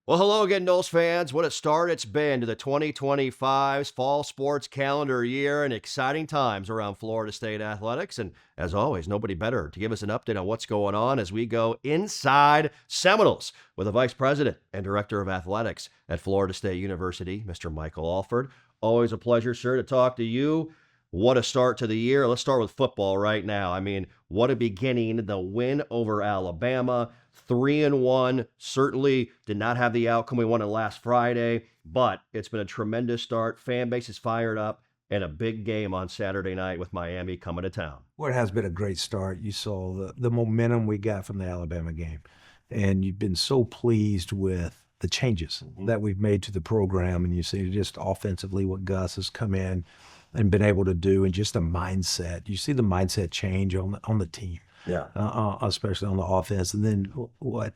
Well, hello again, Knowles fans. What a start it's been to the 2025 fall sports calendar year and exciting times around Florida State athletics. And as always, nobody better to give us an update on what's going on as we go inside Seminoles with the Vice President and Director of Athletics at Florida State University, Mr. Michael Alford. Always a pleasure, sir, to talk to you. What a start to the year. Let's start with football right now. I mean, what a beginning. The win over Alabama, 3-1. Certainly did not have the outcome we wanted last Friday, but it's been a tremendous start. Fan base is fired up, and a big game on Saturday night with Miami coming to town. Well, it has been a great start. You saw the momentum we got from the Alabama game, and you've been so pleased with the changes that we've made to the program. And you see just offensively what Gus has come in and been able to do, and just the mindset. You see the mindset change on the team, especially on the offense. And then what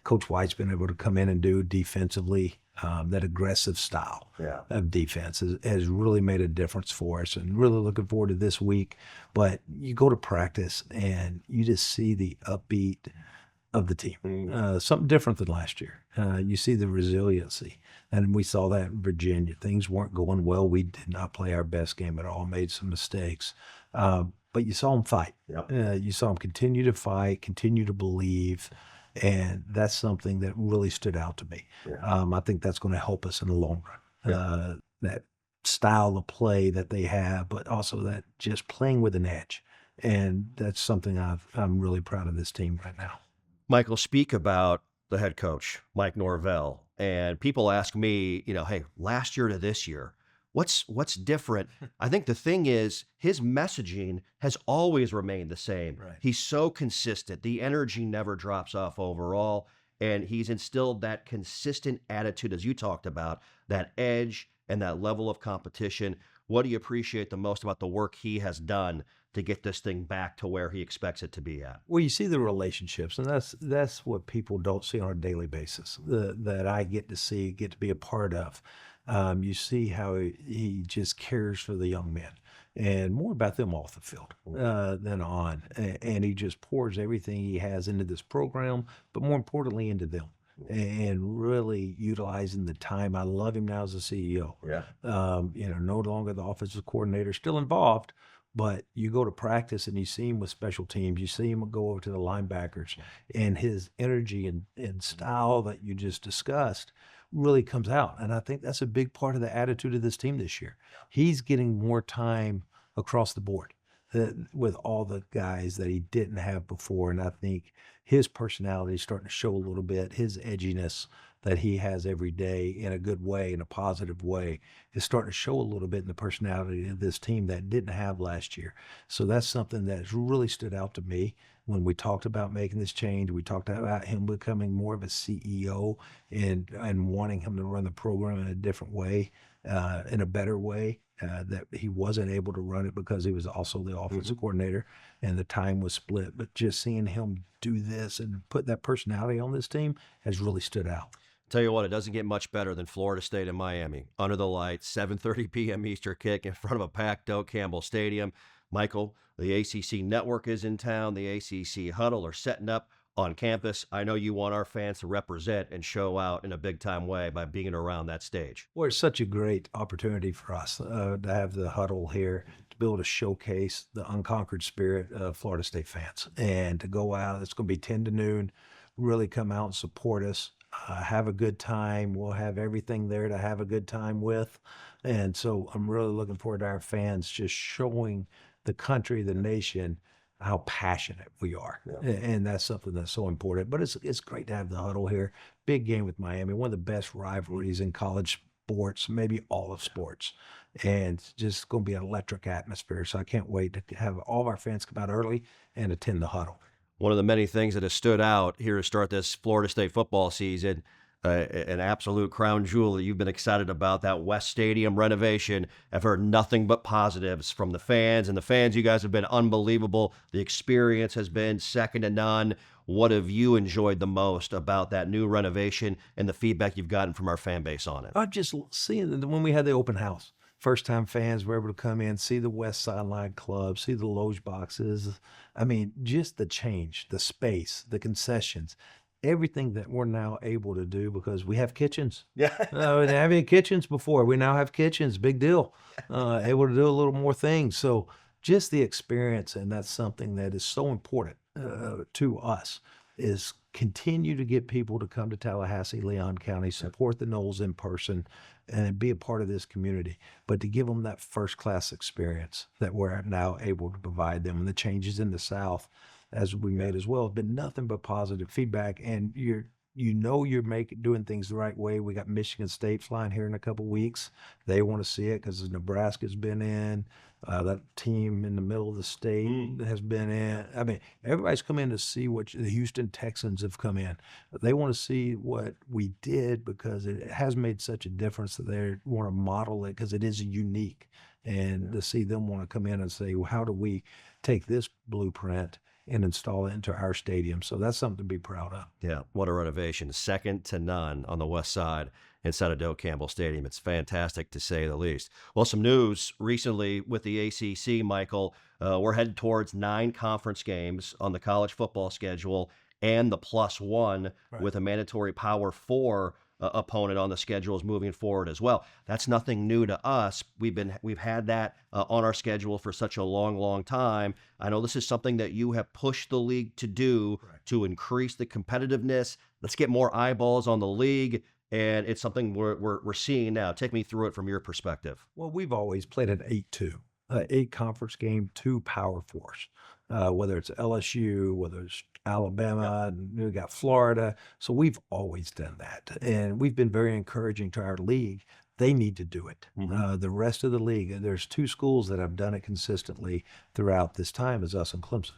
Coach White's been able to come in and do defensively, that aggressive style of defense has really made a difference for us, and really looking forward to this week. But you go to practice and you just see the upbeat of the team, something different than last year. You see the resiliency, and we saw that in Virginia. Things weren't going well. We did not play our best game at all, made some mistakes. But you saw them fight. You saw them continue to fight, continue to believe, and that's something that really stood out to me. I think that's going to help us in the long run. That style of play that they have, but also that just playing with an edge. And that's something I'm really proud of this team right now. Michael, speak about the head coach, Mike Norvell. And people ask me, hey, last year to this year, what's different? I think the thing is his messaging has always remained the same. Right. He's so consistent. The energy never drops off overall. And he's instilled that consistent attitude, as you talked about, that edge and that level of competition. What do you appreciate the most about the work he has done to get this thing back to where he expects it to be at? Well, you see the relationships, and that's what people don't see on a daily basis, that I get to see, get to be a part of. You see how he just cares for the young men, and more about them off the field than on. And he just pours everything he has into this program, but more importantly into them, and really utilizing the time. I love him now as a CEO. No longer the offensive coordinator, still involved, but you go to practice and you see him with special teams. You see him go over to the linebackers, and his energy and style that you just discussed really comes out. And I think that's a big part of the attitude of this team this year. He's getting more time across the board with all the guys that he didn't have before. And I think his personality is starting to show a little bit. His edginess that he has every day in a good way, in a positive way, is starting to show a little bit in the personality of this team that didn't have last year. So that's something that's really stood out to me when we talked about making this change. We talked about him becoming more of a CEO and wanting him to run the program in a different way, in a better way. That he wasn't able to run it because he was also the offensive coordinator and the time was split. But just seeing him do this and put that personality on this team has really stood out. Tell you what, it doesn't get much better than Florida State and Miami. Under the lights, 7:30 p.m. Eastern kick in front of a packed out Campbell Stadium. Michael, the ACC network is in town. The ACC huddle are setting up on campus. I know you want our fans to represent and show out in a big-time way by being around that stage. Well, it's such a great opportunity for us to have the huddle here, to be able to showcase the unconquered spirit of Florida State fans, and to go out. It's going to be 10 to noon. Really come out and support us. Have a good time. We'll have everything there to have a good time with. And so I'm really looking forward to our fans just showing the country, the nation, how passionate we are. And that's something that's so important. But it's great to have the huddle here. Big game with Miami, one of the best rivalries in college sports, maybe all of sports. And it's just going to be an electric atmosphere. So I can't wait to have all of our fans come out early and attend the huddle. One of the many things that has stood out here to start this Florida State football season, an absolute crown jewel that you've been excited about, that West Stadium renovation. I've heard nothing but positives from the fans, and the fans, you guys have been unbelievable. The experience has been second to none. What have you enjoyed the most about that new renovation and the feedback you've gotten from our fan base on it? I've just seen when we had the open house. First-time fans were able to come in, see the West Sideline Club, see the loge boxes. I mean, just the change, the space, the concessions. everything that we're now able to do because we have kitchens. Yeah. We didn't have any kitchens before. We now have kitchens. Big deal. Able to do a little more things. So just the experience, and that's something that is so important to us, is continue to get people to come to Tallahassee, Leon County, support the Knowles in person, and be a part of this community. But to give them that first class experience that we're now able to provide them, and the changes in the South as we made as well have been nothing but positive feedback. And you're doing things the right way. We got Michigan State flying here in a couple weeks. They want to see it because Nebraska's been in. That team in the middle of the state has been in. I mean, everybody's come in to see what the Houston Texans have come in. They want to see what we did because it has made such a difference that they want to model it because it is unique. And to see them want to come in and say, well, how do we take this blueprint and install it into our stadium? So that's something to be proud of. Yeah, what a renovation. Second to none on the west side inside of Doak Campbell Stadium. It's fantastic to say the least. Well, some news recently with the ACC, Michael. We're headed towards 9 conference games on the college football schedule and the +1 with a mandatory Power 4 opponent on the schedules moving forward as well. That's nothing new to us. We've had that on our schedule for such a long time. I know this is something that you have pushed the league to do to increase the competitiveness. Let's get more eyeballs on the league, and it's something we're seeing now. Take me through it from your perspective. Well, we've always played an 8-2, 8 conference game, 2 Power Fours, whether it's LSU, whether it's Alabama, and we got Florida. So we've always done that. And we've been very encouraging to our league. They need to do it. The rest of the league, there's 2 schools that have done it consistently throughout this time, is us and Clemson.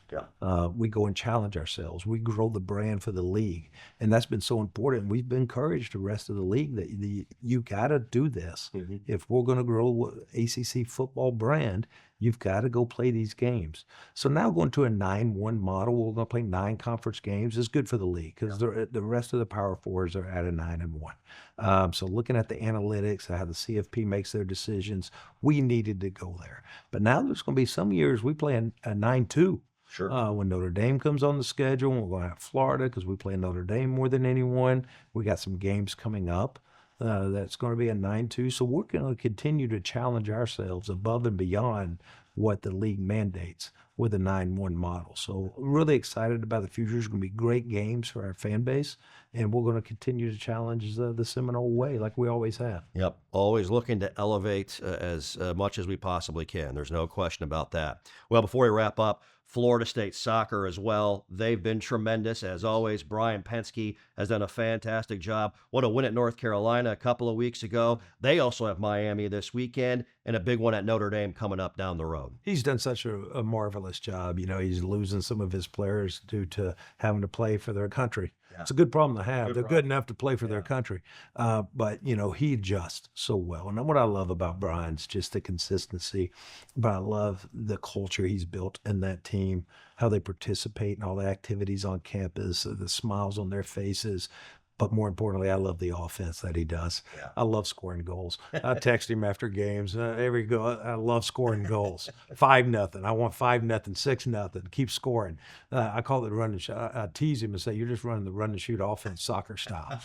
We go and challenge ourselves. We grow the brand for the league. And that's been so important. We've been encouraged the rest of the league that you got to do this. If we're going to grow ACC football brand, you've got to go play these games. So now going to a 9-1 model, we're going to play 9 conference games is good for the league because the rest of the Power Fours are at a 9-1. So looking at the analytics, how the CFP makes their decisions, we needed to go there. But now there's going to be some years we play a 9-2. Sure. When Notre Dame comes on the schedule, we're going to have Florida because we play Notre Dame more than anyone. We got some games coming up. That's going to be a 9-2. So we're going to continue to challenge ourselves above and beyond what the league mandates with a 9-1 model. So really excited about the future. It's going to be great games for our fan base, and we're going to continue to challenge the Seminole way like we always have. Yep, always looking to elevate as much as we possibly can. There's no question about that. Well, before we wrap up, Florida State soccer as well. They've been tremendous. As always, Brian Penske has done a fantastic job. What a win at North Carolina a couple of weeks ago. They also have Miami this weekend and a big one at Notre Dame coming up down the road. He's done such a marvelous job. You know, he's losing some of his players due to having to play for their country. It's a good problem to have. They're good enough to play for their country. But, you know, he adjusts so well. And what I love about Brian's just the consistency. But I love the culture he's built in that team, how they participate in all the activities on campus, the smiles on their faces. But more importantly, I love the offense that he does. I love scoring goals. I text him after games. Every goal, I love scoring goals. 5-0. I want 5-0, 6-0. Keep scoring. I call it run and shoot. I tease him and say, "You're just running the run and shoot offense, soccer style."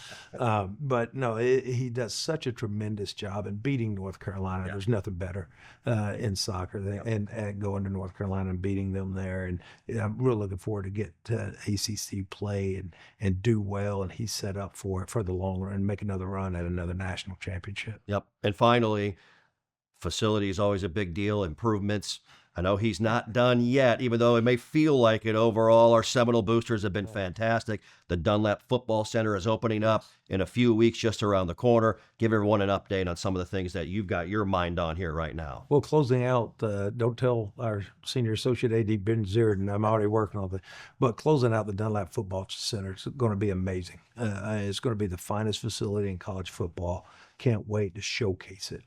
But no, he does such a tremendous job in beating North Carolina. There's nothing better in soccer and going to North Carolina and beating them there. And I'm really looking forward to get to ACC play and do well. And he's set up for the long run and make another run at another national championship. Yep. And finally, facility is always a big deal. Improvements. I know he's not done yet, even though it may feel like it overall. Our Seminole boosters have been fantastic. The Dunlap Football Center is opening up in a few weeks just around the corner. Give everyone an update on some of the things that you've got your mind on here right now. Well, closing out, don't tell our senior associate AD, Ben Zierden, I'm already working on it, but closing out the Dunlap Football Center is going to be amazing. It's going to be the finest facility in college football. Can't wait to showcase it.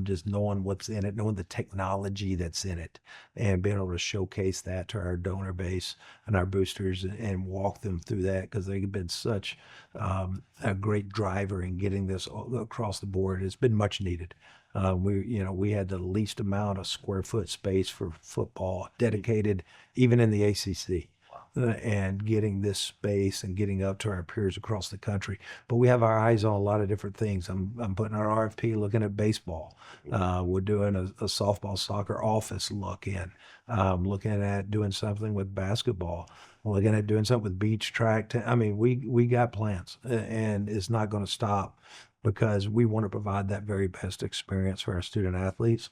Just knowing what's in it, knowing the technology that's in it, and being able to showcase that to our donor base and our boosters and walk them through that because they've been such a great driver in getting this across the board. It's been much needed. We had the least amount of square foot space for football dedicated, even in the ACC. and getting this space and getting up to our peers across the country. But we have our eyes on a lot of different things. I'm putting our RFP looking at baseball. We're doing a softball soccer office look in, looking at doing something with basketball, looking at doing something with beach track. I mean, we got plans, and it's not going to stop because we want to provide that very best experience for our student athletes.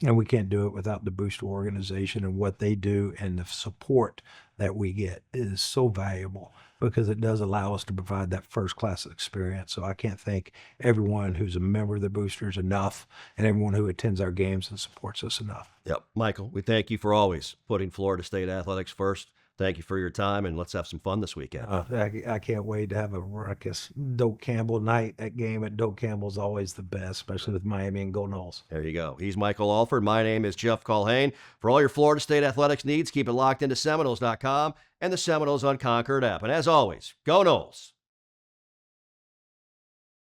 And we can't do it without the Booster organization, and what they do and the support that we get is so valuable because it does allow us to provide that first class experience. So I can't thank everyone who's a member of the Boosters enough, and everyone who attends our games and supports us enough. Yep. Michael, we thank you for always putting Florida State athletics first. Thank you for your time, and let's have some fun this weekend. I can't wait to have a ruckus Doak Campbell night. That game at Doak Campbell's always the best, especially with Miami and Go Noles. There you go. He's Michael Alford. My name is Jeff Culhane. For all your Florida State athletics needs, keep it locked into Seminoles.com and the Seminoles Unconquered app. And as always, go Noles.